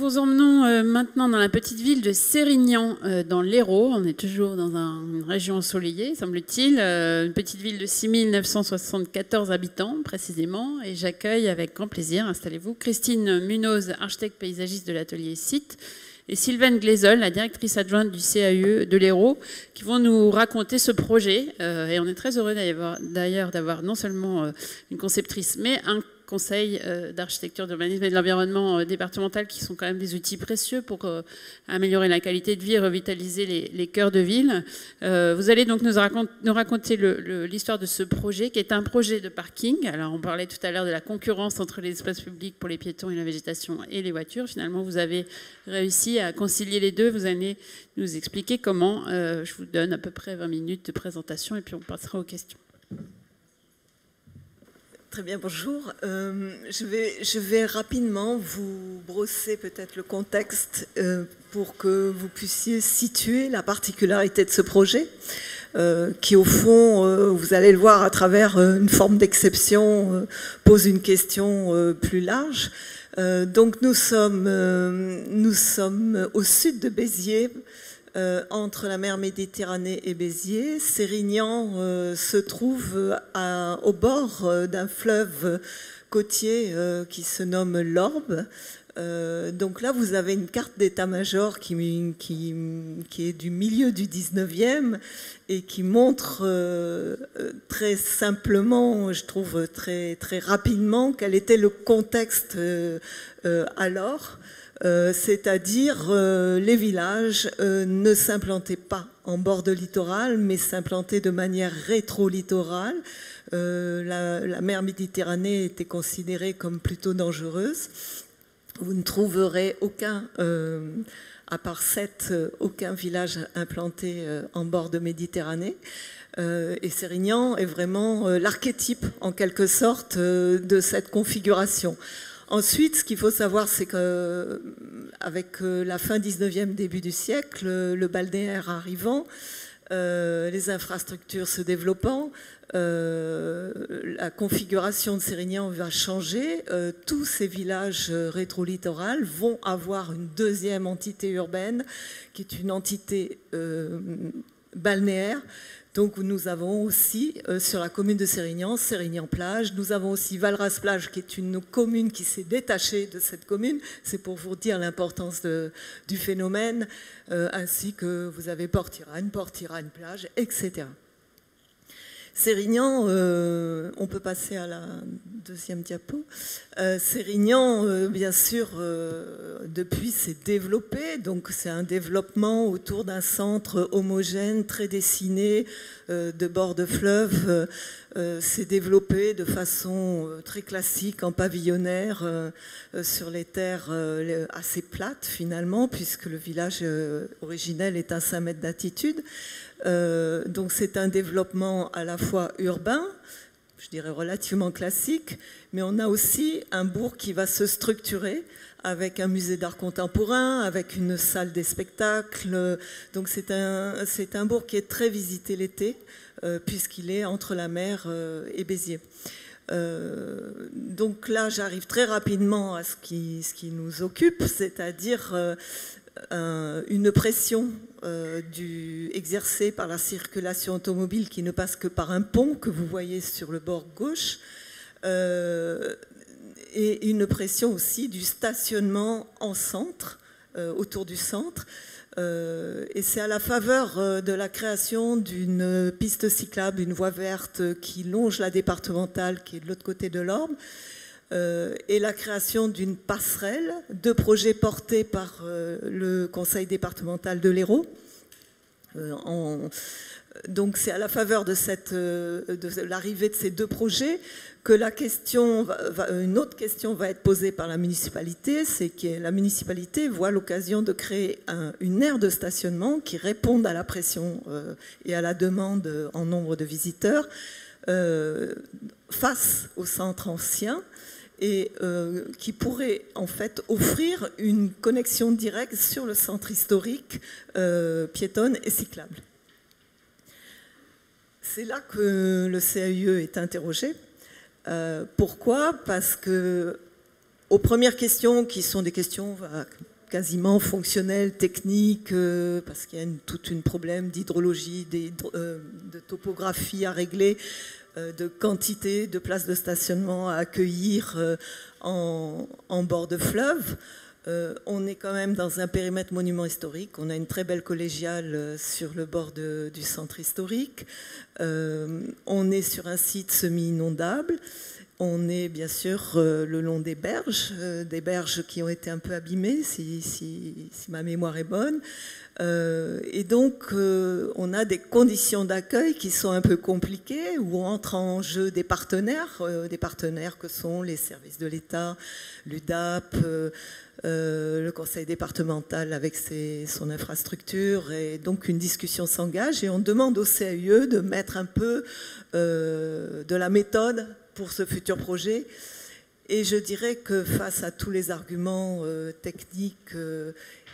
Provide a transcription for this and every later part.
vous emmenons maintenant dans la petite ville de Sérignan, dans l'Hérault. On est toujours dans une région ensoleillée, semble-t-il. Une petite ville de 6 974 habitants, précisément. Et j'accueille avec grand plaisir, installez-vous, Christine Munoz, architecte paysagiste de l'atelier Site, et Sylvaine Glaisol, la directrice adjointe du CAUE de l'Hérault, qui vont nous raconter ce projet. Et on est très heureux d'ailleurs d'avoir non seulement une conceptrice, mais un conseil d'architecture, d'urbanisme et de l'environnement départemental, qui sont quand même des outils précieux pour améliorer la qualité de vie et revitaliser les cœurs de ville. Vous allez donc nous raconter l'histoire de ce projet, qui est un projet de parking. Alors, on parlait tout à l'heure de la concurrence entre les espaces publics pour les piétons et la végétation et les voitures. Finalement, vous avez réussi à concilier les deux. Vous allez nous expliquer comment. Je vous donne à peu près 20 minutes de présentation et puis on passera aux questions. Très bien, bonjour. Je vais rapidement vous brosser peut-être le contexte pour que vous puissiez situer la particularité de ce projet, qui au fond, vous allez le voir à travers une forme d'exception, pose une question plus large. Donc nous sommes au sud de Béziers, entre la mer Méditerranée et Béziers. Sérignan se trouve au bord d'un fleuve côtier qui se nomme l'Orbe. Donc là, vous avez une carte d'état-major qui est du milieu du 19e et qui montre très simplement, je trouve très, très rapidement, quel était le contexte alors. C'est-à-dire les villages ne s'implantaient pas en bord de littoral, mais s'implantaient de manière rétro-littorale. La mer Méditerranée était considérée comme plutôt dangereuse. Vous ne trouverez à part 7, aucun village implanté en bord de Méditerranée. Et Sérignan est vraiment l'archétype, en quelque sorte, de cette configuration. Ensuite, ce qu'il faut savoir, c'est qu'avec la fin 19e, début du siècle, le balnéaire arrivant, les infrastructures se développant, la configuration de Sérignan va changer. Tous ces villages rétro-littoraux vont avoir une deuxième entité urbaine, qui est une entité balnéaire. Donc nous avons aussi sur la commune de Sérignan, Sérignan-Plage. Nous avons aussi Valras-Plage, qui est une commune qui s'est détachée de cette commune. C'est pour vous dire l'importance du phénomène, ainsi que vous avez Port-Iragne-Plage, etc. Sérignan, on peut passer à la deuxième diapo. Sérignan, bien sûr, depuis s'est développé, donc c'est un développement autour d'un centre homogène, très dessiné, de bord de fleuve. S'est développé de façon très classique, en pavillonnaire, sur les terres assez plates finalement, puisque le village originel est à 5 mètres d'altitude. Donc c'est un développement à la fois urbain, je dirais relativement classique, mais on a aussi un bourg qui va se structurer avec un musée d'art contemporain, avec une salle des spectacles. Donc c'est un bourg qui est très visité l'été, puisqu'il est entre la mer et Béziers. Donc là, j'arrive très rapidement à ce qui nous occupe, c'est-à-dire une pression exercée par la circulation automobile qui ne passe que par un pont que vous voyez sur le bord gauche, et une pression aussi du stationnement en centre, autour du centre. Et c'est à la faveur de la création d'une piste cyclable, une voie verte qui longe la départementale qui est de l'autre côté de l'Orbe, et la création d'une passerelle, 2 projets portés par le conseil départemental de l'Hérault. Donc c'est à la faveur de l'arrivée de ces 2 projets que une autre question va être posée par la municipalité, c'est que la municipalité voit l'occasion de créer une aire de stationnement qui réponde à la pression et à la demande en nombre de visiteurs face au centre ancien, et qui pourrait en fait offrir une connexion directe sur le centre historique, piétonne et cyclable. C'est là que le CAUE est interrogé. Pourquoi ? Parce que aux premières questions, qui sont des questions quasiment fonctionnelles, techniques, parce qu'il y a toute une problème d'hydrologie, de topographie à régler, de quantité de places de stationnement à accueillir en bord de fleuve. On est quand même dans un périmètre monument historique. On a une très belle collégiale sur le bord du centre historique. On est sur un site semi-inondable. On est bien sûr le long des berges qui ont été un peu abîmées, si ma mémoire est bonne. Et donc, on a des conditions d'accueil qui sont un peu compliquées, où entrent en jeu des partenaires que sont les services de l'État, l'UDAP, le conseil départemental avec son infrastructure, et donc une discussion s'engage et on demande au CAUE de mettre un peu de la méthode pour ce futur projet. Et je dirais que face à tous les arguments techniques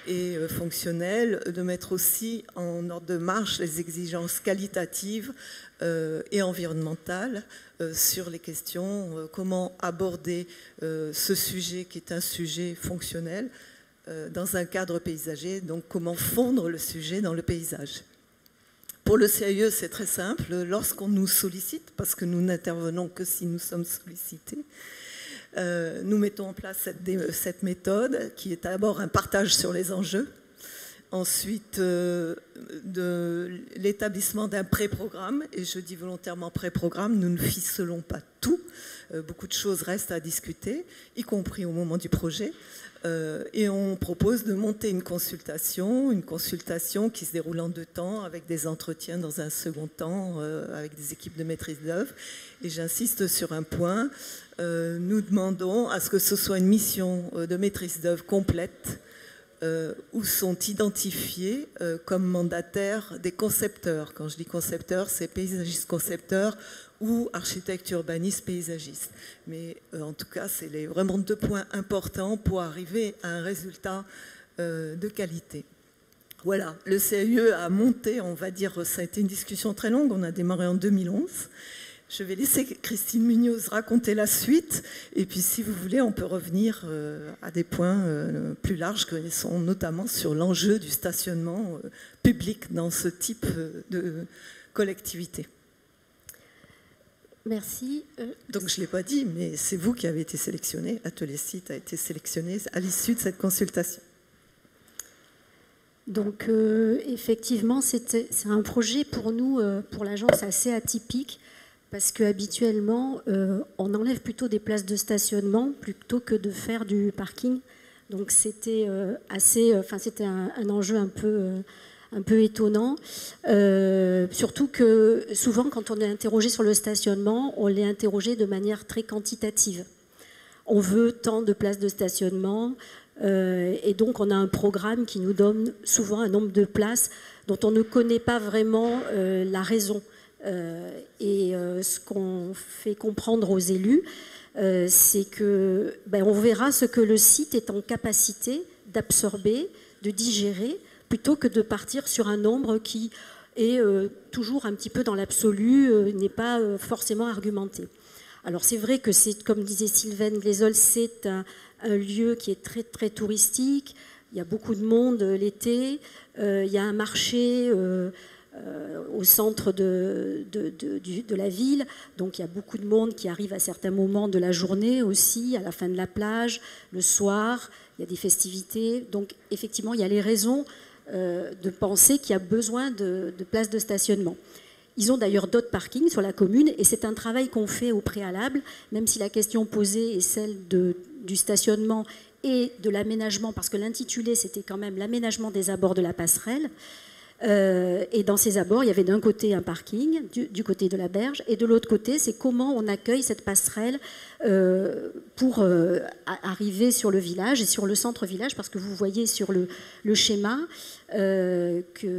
et fonctionnels, de mettre aussi en ordre de marche les exigences qualitatives et environnementales sur les questions, comment aborder ce sujet qui est un sujet fonctionnel dans un cadre paysager, donc comment fondre le sujet dans le paysage. Pour le CAUE, c'est très simple. Lorsqu'on nous sollicite, parce que nous n'intervenons que si nous sommes sollicités, nous mettons en place cette méthode qui est d'abord un partage sur les enjeux, ensuite de l'établissement d'un pré-programme, et je dis volontairement pré-programme, nous ne ficelons pas tout, beaucoup de choses restent à discuter, y compris au moment du projet, et on propose de monter une consultation qui se déroule en 2 temps, avec des entretiens dans un second temps, avec des équipes de maîtrise d'œuvre, et j'insiste sur un point, nous demandons à ce que ce soit une mission de maîtrise d'œuvre complète, où sont identifiés comme mandataires des concepteurs. Quand je dis concepteurs, c'est paysagistes concepteurs ou architectes urbanistes paysagistes. Mais en tout cas, c'est vraiment 2 points importants pour arriver à un résultat de qualité. Voilà, le CAUE a monté, on va dire, ça a été une discussion très longue, on a démarré en 2011. Je vais laisser Christine Munoz raconter la suite, et puis si vous voulez, on peut revenir à des points plus larges, qui sont notamment sur l'enjeu du stationnement public dans ce type de collectivité. Merci. Donc je ne l'ai pas dit, mais c'est vous qui avez été sélectionné, Atelier Site a été sélectionné à l'issue de cette consultation. Donc effectivement, c'est un projet pour nous, pour l'agence, assez atypique, parce qu'habituellement, on enlève plutôt des places de stationnement plutôt que de faire du parking. Donc c'était c'était un enjeu un peu étonnant. Surtout que souvent, quand on est interrogé sur le stationnement, on l'est interrogé de manière très quantitative. On veut tant de places de stationnement, et donc on a un programme qui nous donne souvent un nombre de places dont on ne connaît pas vraiment la raison. Ce qu'on fait comprendre aux élus, c'est que on verra ce que le site est en capacité d'absorber, de digérer, plutôt que de partir sur un nombre qui est toujours un petit peu dans l'absolu, n'est pas forcément argumenté. Alors c'est vrai que c'est, comme disait Sylvaine Glaisol, c'est un lieu qui est très très touristique, il y a beaucoup de monde l'été, il y a un marché au centre de la ville, donc il y a beaucoup de monde qui arrive à certains moments de la journée aussi, à la fin de la plage, le soir, il y a des festivités, donc effectivement il y a les raisons de penser qu'il y a besoin de places de stationnement. Ils ont d'ailleurs d'autres parkings sur la commune et c'est un travail qu'on fait au préalable, même si la question posée est celle du stationnement et de l'aménagement, parce que l'intitulé c'était quand même l'aménagement des abords de la passerelle. Et dans ces abords, il y avait d'un côté un parking, du côté de la berge, et de l'autre côté, c'est comment on accueille cette passerelle pour arriver sur le village et sur le centre-village, parce que vous voyez sur le schéma qu'il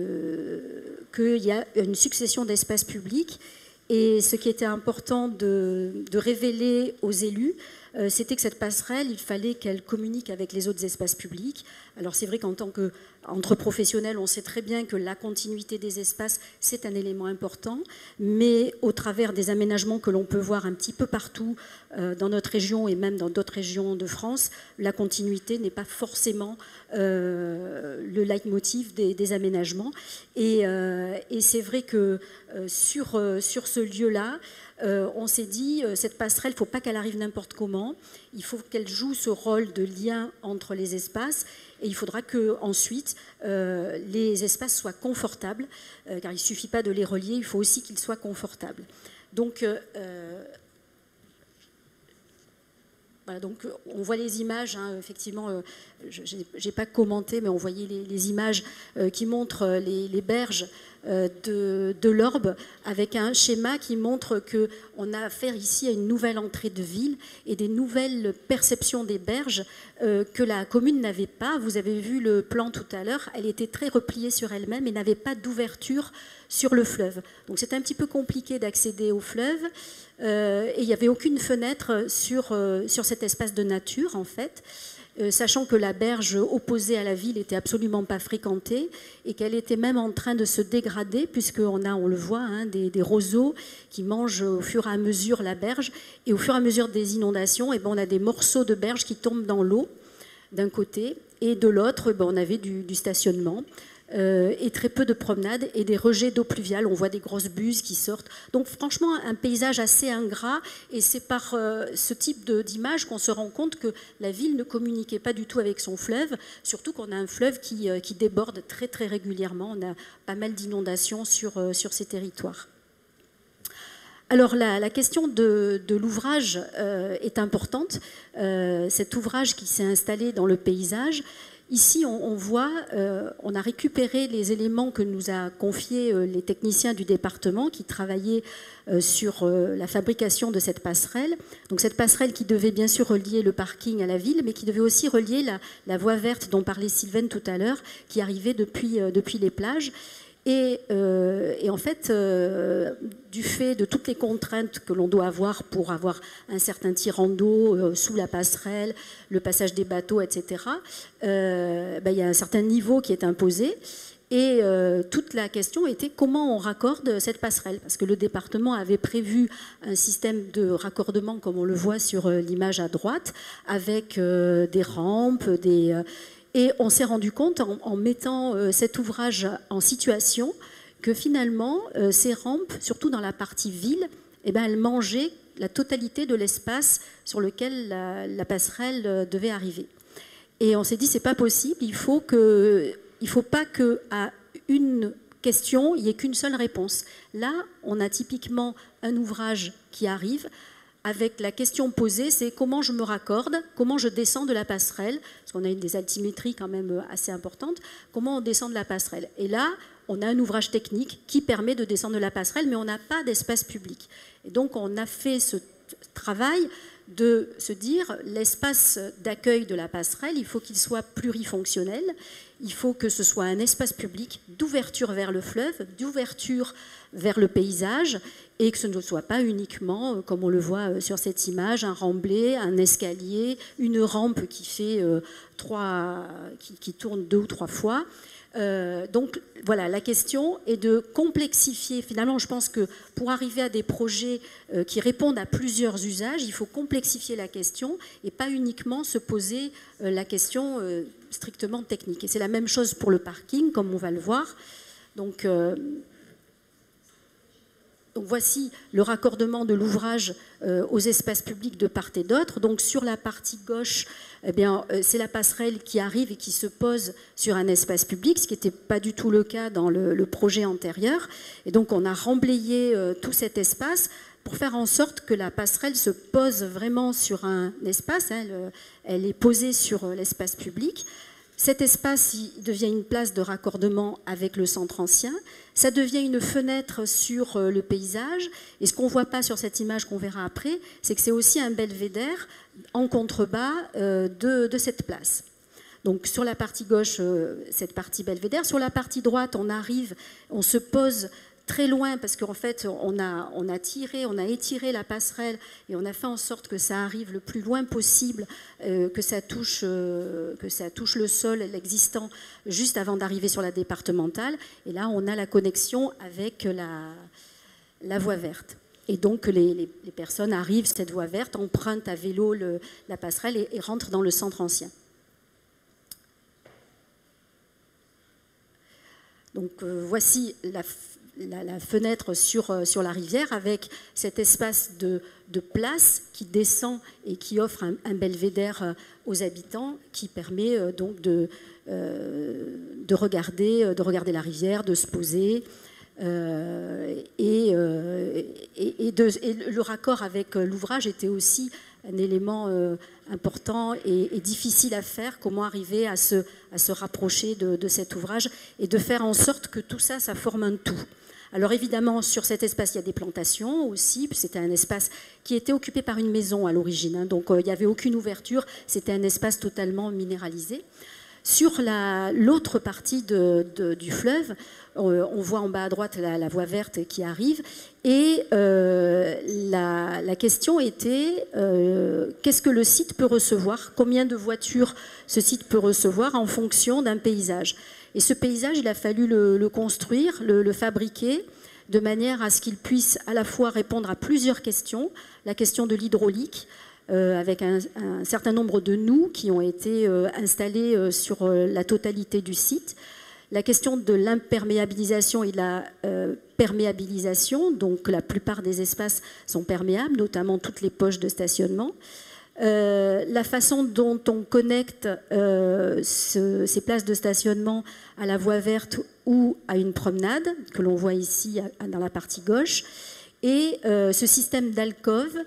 y a une succession d'espaces publics. Et ce qui était important de révéler aux élus, c'était que cette passerelle, il fallait qu'elle communique avec les autres espaces publics. Alors c'est vrai qu'en tant qu'entre professionnels, on sait très bien que la continuité des espaces, c'est un élément important, mais au travers des aménagements que l'on peut voir un petit peu partout dans notre région et même dans d'autres régions de France, la continuité n'est pas forcément le leitmotiv des aménagements. Et c'est vrai que sur ce lieu-là, on s'est dit, cette passerelle, il ne faut pas qu'elle arrive n'importe comment, il faut qu'elle joue ce rôle de lien entre les espaces, et il faudra qu'ensuite, les espaces soient confortables, car il ne suffit pas de les relier, il faut aussi qu'ils soient confortables. Donc, voilà, donc on voit les images, hein, effectivement, je n'ai pas commenté, mais on voyait les images qui montrent les berges de l'Orbe, avec un schéma qui montre qu'on a affaire ici à une nouvelle entrée de ville et des nouvelles perceptions des berges que la commune n'avait pas. Vous avez vu le plan tout à l'heure, elle était très repliée sur elle-même et n'avait pas d'ouverture sur le fleuve. Donc c'est un petit peu compliqué d'accéder au fleuve et il n'y avait aucune fenêtre sur cet espace de nature en fait. Sachant que la berge opposée à la ville était absolument pas fréquentée et qu'elle était même en train de se dégrader puisqu'on a, on le voit, hein, des roseaux qui mangent au fur et à mesure la berge et au fur et à mesure des inondations, et ben, on a des morceaux de berge qui tombent dans l'eau d'un côté et de l'autre, ben, on avait du stationnement. Et très peu de promenades et des rejets d'eau pluviale. On voit des grosses buses qui sortent. Donc franchement, un paysage assez ingrat. Et c'est par ce type d'image qu'on se rend compte que la ville ne communiquait pas du tout avec son fleuve, surtout qu'on a un fleuve qui déborde très très régulièrement. On a pas mal d'inondations sur ces territoires. Alors la question de l'ouvrage est importante. Cet ouvrage qui s'est installé dans le paysage, ici, on voit, on a récupéré les éléments que nous a confiés les techniciens du département qui travaillaient sur la fabrication de cette passerelle. Donc cette passerelle qui devait bien sûr relier le parking à la ville, mais qui devait aussi relier la voie verte dont parlait Sylvaine tout à l'heure, qui arrivait depuis les plages. Et en fait, du fait de toutes les contraintes que l'on doit avoir pour avoir un certain tirant d'eau sous la passerelle, le passage des bateaux, etc., il y a un certain niveau qui est imposé. Et toute la question était comment on raccorde cette passerelle. Parce que le département avait prévu un système de raccordement, comme on le voit sur l'image à droite, avec des rampes, et on s'est rendu compte, en mettant cet ouvrage en situation, que finalement, ces rampes, surtout dans la partie ville, eh ben, elles mangeaient la totalité de l'espace sur lequel la passerelle devait arriver. Et on s'est dit, c'est pas possible, il faut pas qu'à une question, il n'y ait qu'une seule réponse. Là, on a typiquement un ouvrage qui arrive, avec la question posée, c'est comment je me raccorde, comment je descends de la passerelle, parce qu'on a des altimétries quand même assez importantes, comment on descend de la passerelle. Et là, on a un ouvrage technique qui permet de descendre de la passerelle, mais on n'a pas d'espace public. Et donc, on a fait ce travail de se dire, l'espace d'accueil de la passerelle, il faut qu'il soit plurifonctionnel, il faut que ce soit un espace public d'ouverture vers le fleuve, d'ouverture vers le paysage, et que ce ne soit pas uniquement, comme on le voit sur cette image, un remblai, un escalier, une rampe qui fait qui tourne 2 ou 3 fois. Donc voilà, la question est de complexifier. Finalement, je pense que pour arriver à des projets qui répondent à plusieurs usages, il faut complexifier la question et pas uniquement se poser la question strictement technique. Et c'est la même chose pour le parking, comme on va le voir. Donc voici le raccordement de l'ouvrage aux espaces publics de part et d'autre. Donc sur la partie gauche, eh bien, c'est la passerelle qui arrive et qui se pose sur un espace public, ce qui n'était pas du tout le cas dans le projet antérieur. Et donc on a remblayé tout cet espace pour faire en sorte que la passerelle se pose vraiment sur un espace. Hein, elle est posée sur l'espace public. Cet espace il devient une place de raccordement avec le centre ancien. Ça devient une fenêtre sur le paysage. Et ce qu'on ne voit pas sur cette image qu'on verra après, c'est que c'est aussi un belvédère en contrebas de cette place. Donc sur la partie gauche, cette partie belvédère. Sur la partie droite, on se pose très loin, parce qu'en fait, on a étiré la passerelle et on a fait en sorte que ça arrive le plus loin possible, que ça touche le sol, l'existant, juste avant d'arriver sur la départementale. Et là, on a la connexion avec la voie verte. Et donc, les personnes arrivent cette voie verte, empruntent à vélo la passerelle et rentrent dans le centre ancien. Donc, voici la fenêtre sur la rivière avec cet espace de place qui descend et qui offre un belvédère aux habitants qui permet donc de regarder la rivière, de se poser et le raccord avec l'ouvrage était aussi un élément important et difficile à faire, comment arriver à se rapprocher de cet ouvrage et de faire en sorte que tout ça, ça forme un tout. Alors évidemment, sur cet espace, il y a des plantations aussi. C'était un espace qui était occupé par une maison à l'origine, hein, donc il n'y avait aucune ouverture. C'était un espace totalement minéralisé. Sur l'autre partie du fleuve, on voit en bas à droite la voie verte qui arrive. Et la question était, qu'est-ce que le site peut recevoir? Combien de voitures ce site peut recevoir en fonction d'un paysage? Et ce paysage, il a fallu le construire, le fabriquer, de manière à ce qu'il puisse à la fois répondre à plusieurs questions. La question de l'hydraulique, avec un certain nombre de noues qui ont été installées sur la totalité du site. La question de l'imperméabilisation et de la perméabilisation, donc la plupart des espaces sont perméables, notamment toutes les poches de stationnement. La façon dont on connecte ces places de stationnement à la voie verte ou à une promenade, que l'on voit ici dans la partie gauche, et ce système d'alcôve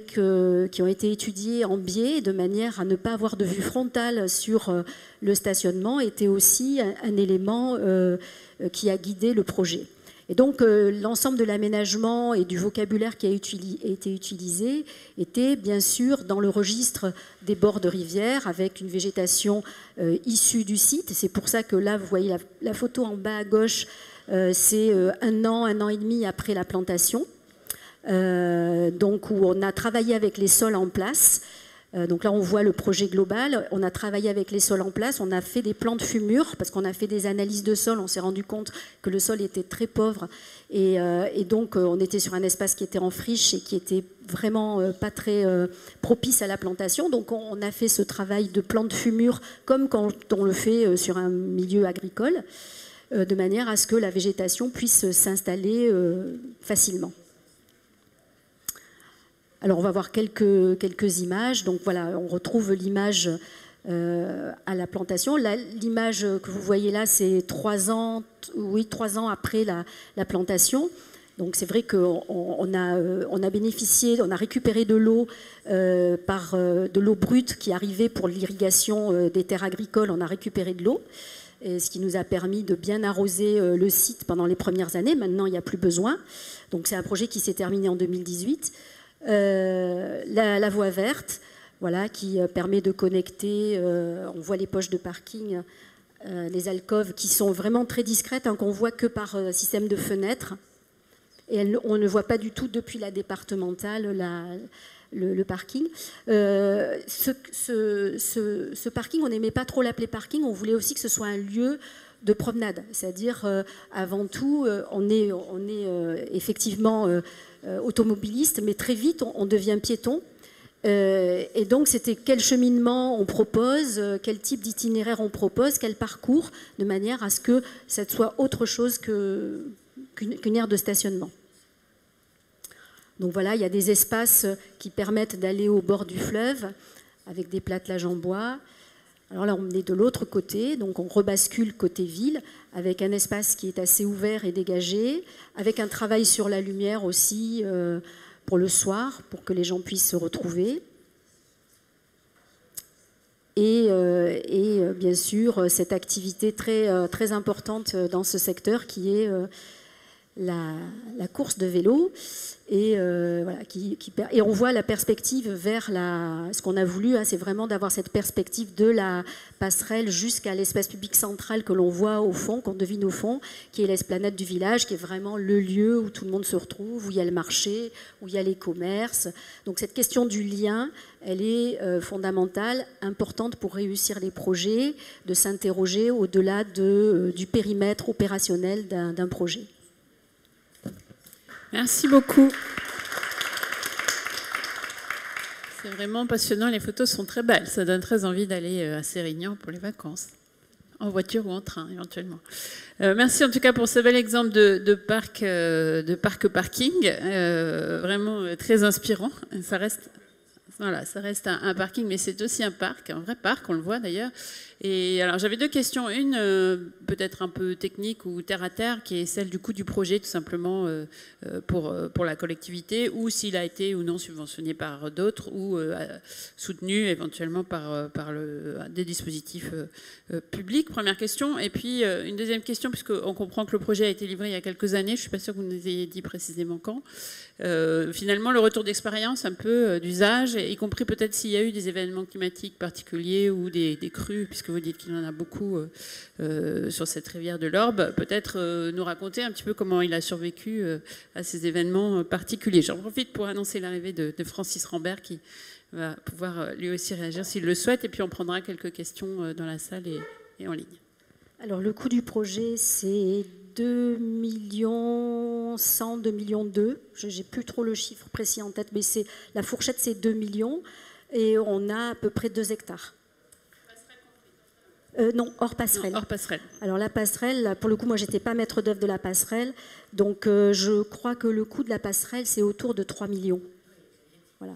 qui ont été étudiés en biais de manière à ne pas avoir de vue frontale sur le stationnement était aussi un élément qui a guidé le projet. Et donc l'ensemble de l'aménagement et du vocabulaire qui a été utilisé était bien sûr dans le registre des bords de rivière avec une végétation issue du site. C'est pour ça que là, vous voyez la photo en bas à gauche, c'est un an et demi après la plantation. Donc où on a travaillé avec les sols en place. Donc là, on voit le projet global. On a travaillé avec les sols en place. On a fait des plans de fumure parce qu'on a fait des analyses de sol. On s'est rendu compte que le sol était très pauvre. Et donc, on était sur un espace qui était en friche et qui était vraiment pas très propice à la plantation. Donc, on a fait ce travail de plan de fumure comme quand on le fait sur un milieu agricole, de manière à ce que la végétation puisse s'installer facilement. Alors, on va voir quelques images. Donc, voilà, on retrouve l'image à la plantation. L'image que vous voyez là, c'est 3 ans après la plantation. Donc, c'est vrai qu'on a bénéficié, on a récupéré de l'eau de l'eau brute qui arrivait pour l'irrigation des terres agricoles. On a récupéré de l'eau, ce qui nous a permis de bien arroser le site pendant les premières années. Maintenant, il n'y a plus besoin. Donc, c'est un projet qui s'est terminé en 2018. La voie verte, voilà, qui permet de connecter, on voit les poches de parking, les alcôves qui sont vraiment très discrètes, hein, qu'on voit que par système de fenêtres, et on ne voit pas du tout depuis la départementale le parking. Ce parking, on n'aimait pas trop l'appeler parking, on voulait aussi que ce soit un lieu de promenade, c'est-à-dire avant tout, on est effectivement automobiliste, mais très vite on devient piéton. Et donc c'était quel cheminement on propose, quel type d'itinéraire on propose, quel parcours, de manière à ce que ça soit autre chose qu'une aire de stationnement. Donc voilà, il y a des espaces qui permettent d'aller au bord du fleuve avec des plattelages en bois. Alors là, on est de l'autre côté, donc on rebascule côté ville, avec un espace qui est assez ouvert et dégagé, avec un travail sur la lumière aussi pour le soir, pour que les gens puissent se retrouver. Et bien sûr, cette activité très importante dans ce secteur qui est la course de vélo. Et, voilà, et on voit la perspective vers ce qu'on a voulu, hein, c'est vraiment d'avoir cette perspective de la passerelle jusqu'à l'espace public central que l'on voit au fond, qu'on devine au fond, qui est l'esplanade du village, qui est vraiment le lieu où tout le monde se retrouve, où il y a le marché, où il y a les commerces. Donc cette question du lien, elle est fondamentale, importante pour réussir les projets, de s'interroger au-delà du périmètre opérationnel d'un projet. Merci beaucoup. C'est vraiment passionnant, les photos sont très belles. Ça donne très envie d'aller à Sérignan pour les vacances, en voiture ou en train éventuellement. Merci en tout cas pour ce bel exemple de parc-parking, vraiment très inspirant. Ça reste un parking, mais c'est aussi un parc, un vrai parc, on le voit d'ailleurs. Et alors j'avais deux questions, une peut-être un peu technique ou terre à terre, qui est celle du coût du projet tout simplement pour la collectivité, ou s'il a été ou non subventionné par d'autres, ou soutenu éventuellement par des dispositifs publics. Première question. Et puis une deuxième question, puisqu'on comprend que le projet a été livré il y a quelques années, je ne suis pas sûre que vous nous ayez dit précisément quand. Finalement, le retour d'expérience un peu d'usage, y compris peut-être s'il y a eu des événements climatiques particuliers ou des crues, puisque vous dites qu'il y en a beaucoup sur cette rivière de l'Orbe, peut-être nous raconter un petit peu comment il a survécu à ces événements particuliers. J'en profite pour annoncer l'arrivée de Francis Rambert qui va pouvoir lui aussi réagir s'il le souhaite, et puis on prendra quelques questions dans la salle et en ligne. Alors le coût du projet, c'est 2 100 000, 2 millions 2. Je n'ai plus trop le chiffre précis en tête, mais la fourchette, c'est 2 millions. Et on a à peu près 2 hectares. Non, hors passerelle. Non, hors passerelle. Alors la passerelle, pour le coup, moi, je n'étais pas maître d'œuvre de la passerelle. Donc je crois que le coût de la passerelle, c'est autour de 3 millions. Voilà.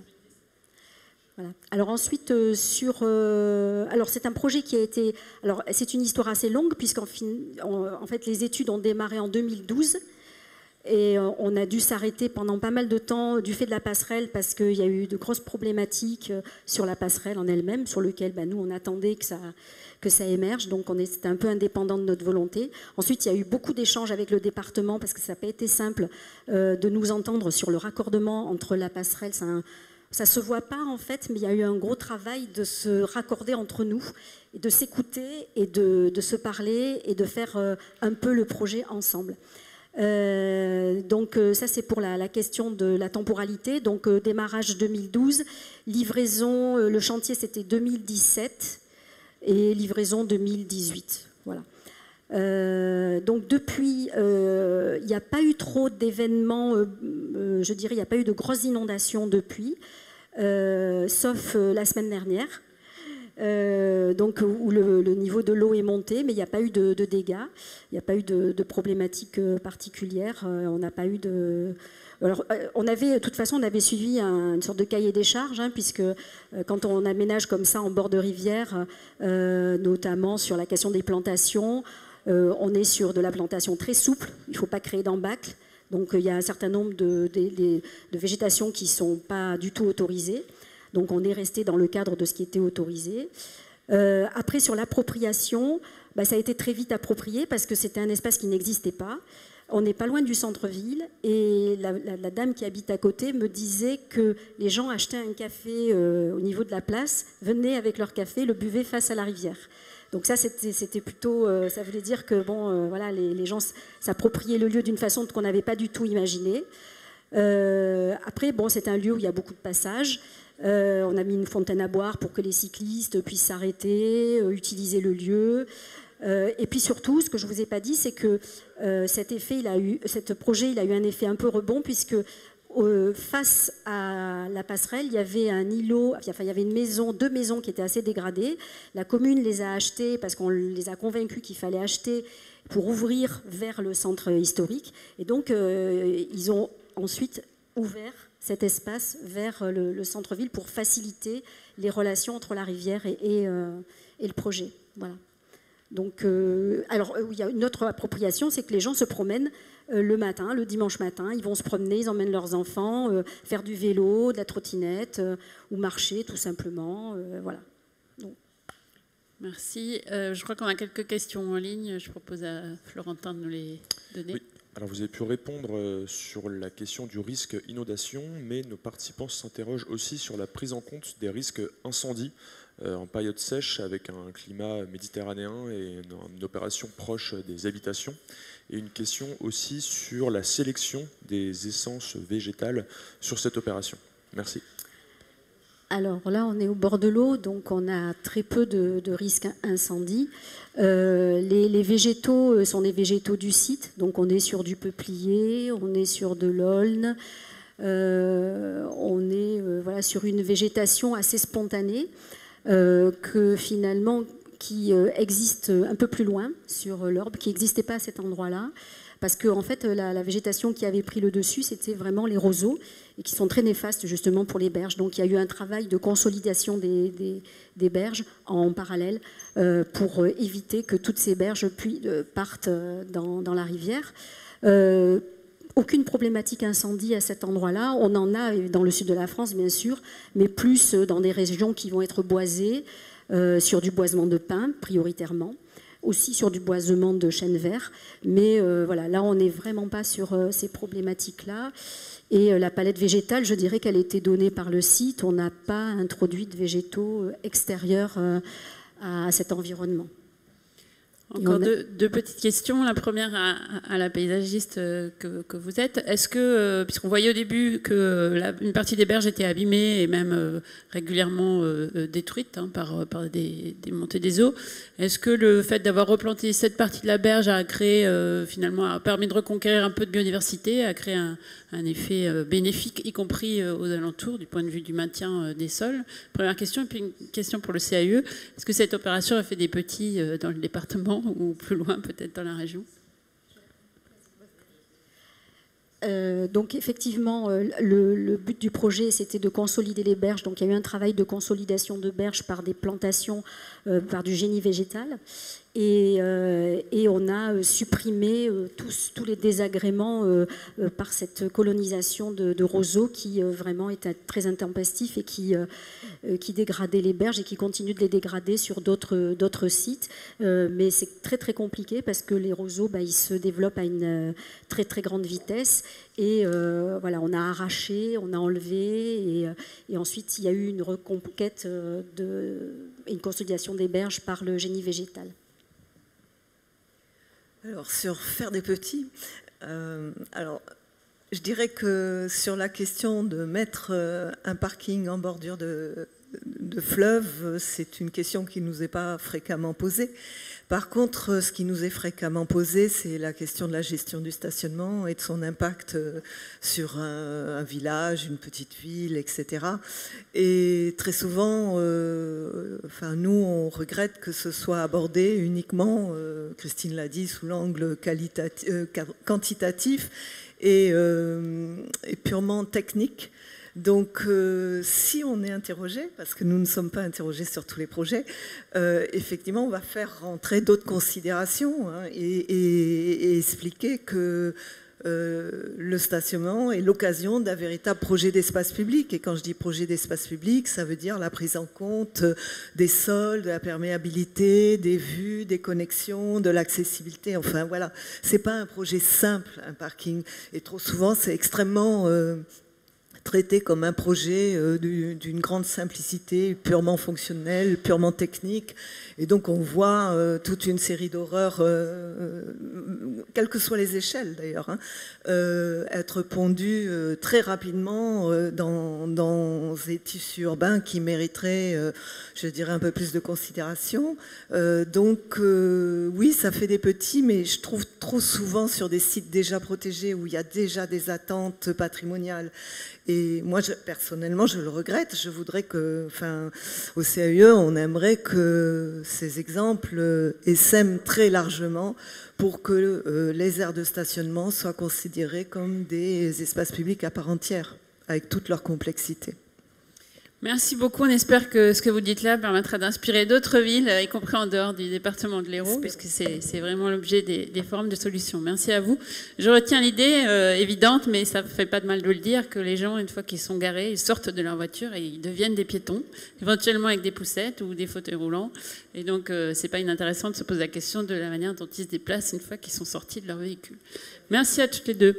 Voilà. Alors ensuite, alors c'est un projet qui a été... Alors c'est une histoire assez longue, puisqu'en fait, les études ont démarré en 2012. Et on a dû s'arrêter pendant pas mal de temps du fait de la passerelle, parce qu'il y a eu de grosses problématiques sur la passerelle en elle-même, sur lequel nous, on attendait que ça émerge. Donc c'était un peu indépendant de notre volonté. Ensuite, il y a eu beaucoup d'échanges avec le département, parce que ça n'a pas été simple de nous entendre sur le raccordement entre la passerelle. Ça ne se voit pas en fait, mais il y a eu un gros travail de se raccorder entre nous, et de s'écouter et de se parler et de faire un peu le projet ensemble. Donc ça c'est pour la question de la temporalité. Donc démarrage 2012, livraison, le chantier c'était 2017 et livraison 2018. Voilà. Donc depuis, il n'y a pas eu trop d'événements, je dirais, il n'y a pas eu de grosses inondations depuis, sauf la semaine dernière. Donc, où le niveau de l'eau est monté, mais il n'y a pas eu de dégâts, il n'y a pas eu de problématiques particulières, on n'a pas eu de... Alors, de toute façon, on avait suivi une sorte de cahier des charges, hein, puisque quand on aménage comme ça en bord de rivière, notamment sur la question des plantations, on est sur de la plantation très souple, il ne faut pas créer d'embâcle, donc il y a un certain nombre de végétations qui ne sont pas du tout autorisées. Donc on est resté dans le cadre de ce qui était autorisé. Après, sur l'appropriation, ça a été très vite approprié parce que c'était un espace qui n'existait pas. On n'est pas loin du centre-ville et la dame qui habite à côté me disait que les gens achetaient un café au niveau de la place, venaient avec leur café, le buvaient face à la rivière. Donc ça, c'était plutôt, ça voulait dire que voilà, les gens s'appropriaient le lieu d'une façon qu'on n'avait pas du tout imaginé. Après, c'est un lieu où il y a beaucoup de passages. On a mis une fontaine à boire pour que les cyclistes puissent s'arrêter, utiliser le lieu. Et puis surtout, ce que je ne vous ai pas dit, c'est que cet projet, il a eu un effet un peu rebond, puisque face à la passerelle, il y avait un îlot, il y avait deux maisons qui étaient assez dégradées. La commune les a achetées parce qu'on les a convaincus qu'il fallait acheter pour ouvrir vers le centre historique. Et donc, ils ont ensuite ouvert cet espace vers le centre-ville pour faciliter les relations entre la rivière et le projet. Voilà. Donc, alors, il y a une autre appropriation, c'est que les gens se promènent le matin, le dimanche matin, ils vont se promener, ils emmènent leurs enfants, faire du vélo, de la trottinette, ou marcher tout simplement. Voilà. Donc. Merci. Je crois qu'on a quelques questions en ligne. Je propose à Florentin de nous les donner. Oui. Alors vous avez pu répondre sur la question du risque inondation, mais nos participants s'interrogent aussi sur la prise en compte des risques incendie en période sèche avec un climat méditerranéen et une opération proche des habitations. Et une question aussi sur la sélection des essences végétales sur cette opération. Merci. Alors là, on est au bord de l'eau, donc on a très peu de risques incendie. Les végétaux sont des végétaux du site, donc on est sur du peuplier, on est sur de l'aulne, on est voilà, sur une végétation assez spontanée que finalement qui existe un peu plus loin sur l'Orbe, qui n'existait pas à cet endroit-là. Parce que en fait, la végétation qui avait pris le dessus, c'était vraiment les roseaux, et qui sont très néfastes justement pour les berges. Donc il y a eu un travail de consolidation des berges en parallèle pour éviter que toutes ces berges partent dans la rivière. Aucune problématique incendie à cet endroit-là. On en a dans le sud de la France, bien sûr, mais plus dans des régions qui vont être boisées, sur du boisement de pins prioritairement, aussi sur du boisement de chêne vert. Mais voilà, là, on n'est vraiment pas sur ces problématiques-là. Et la palette végétale, je dirais qu'elle a été donnée par le site. On n'a pas introduit de végétaux extérieurs à cet environnement. Encore deux petites questions. La première à la paysagiste que vous êtes. Est-ce que, puisqu'on voyait au début qu'une partie des berges était abîmée et même régulièrement détruite par des montées des eaux, est-ce que le fait d'avoir replanté cette partie de la berge a créé, finalement, a permis de reconquérir un peu de biodiversité, a créé un effet bénéfique, y compris aux alentours, du point de vue du maintien des sols? Première question. Et puis une question pour le CAE. Est-ce que cette opération a fait des petits dans le département ou plus loin, peut-être dans la région? Donc effectivement, le but du projet, c'était de consolider les berges. Donc il y a eu un travail de consolidation de berges par des plantations, par du génie végétal. Et on a supprimé tous les désagréments par cette colonisation de roseaux qui vraiment est très intempestif et qui dégradait les berges et qui continue de les dégrader sur d'autres sites. Mais c'est très très compliqué parce que les roseaux, ils se développent à une très très grande vitesse. Et voilà, on a arraché, on a enlevé, et ensuite il y a eu une reconquête, une consolidation des berges par le génie végétal. Alors, sur faire des petits, alors, je dirais que sur la question de mettre un parking en bordure de fleuve, c'est une question qui ne nous est pas fréquemment posée. Par contre, ce qui nous est fréquemment posé, c'est la question de la gestion du stationnement et de son impact sur un village, une petite ville, etc. Et très souvent, nous, on regrette que ce soit abordé uniquement, Christine l'a dit, sous l'angle quantitatif et purement technique. Donc, si on est interrogé, parce que nous ne sommes pas interrogés sur tous les projets, effectivement, on va faire rentrer d'autres considérations et expliquer que le stationnement est l'occasion d'un véritable projet d'espace public. Et quand je dis projet d'espace public, ça veut dire la prise en compte des sols, de la perméabilité, des vues, des connexions, de l'accessibilité. Enfin, voilà, c'est pas un projet simple, un parking. Et trop souvent, c'est extrêmement traité comme un projet d'une grande simplicité, purement fonctionnelle, purement technique. Et donc on voit toute une série d'horreurs, quelles que soient les échelles d'ailleurs, être pondues très rapidement dans des tissus urbains qui mériteraient, je dirais, un peu plus de considération. Donc oui, ça fait des petits, mais je trouve trop souvent sur des sites déjà protégés où il y a déjà des attentes patrimoniales. Et moi, personnellement, je le regrette. Je voudrais que, au CAE, on aimerait que ces exemples essaiment très largement pour que les aires de stationnement soient considérées comme des espaces publics à part entière, avec toute leur complexité. Merci beaucoup. On espère que ce que vous dites là permettra d'inspirer d'autres villes, y compris en dehors du département de l'Hérault, puisque c'est vraiment l'objet des forums de solutions. Merci à vous. Je retiens l'idée évidente, mais ça ne fait pas de mal de le dire, que les gens, une fois qu'ils sont garés, ils sortent de leur voiture et ils deviennent des piétons, éventuellement avec des poussettes ou des fauteuils roulants. Et donc, c'est pas inintéressant de se poser la question de la manière dont ils se déplacent une fois qu'ils sont sortis de leur véhicule. Merci à toutes les deux.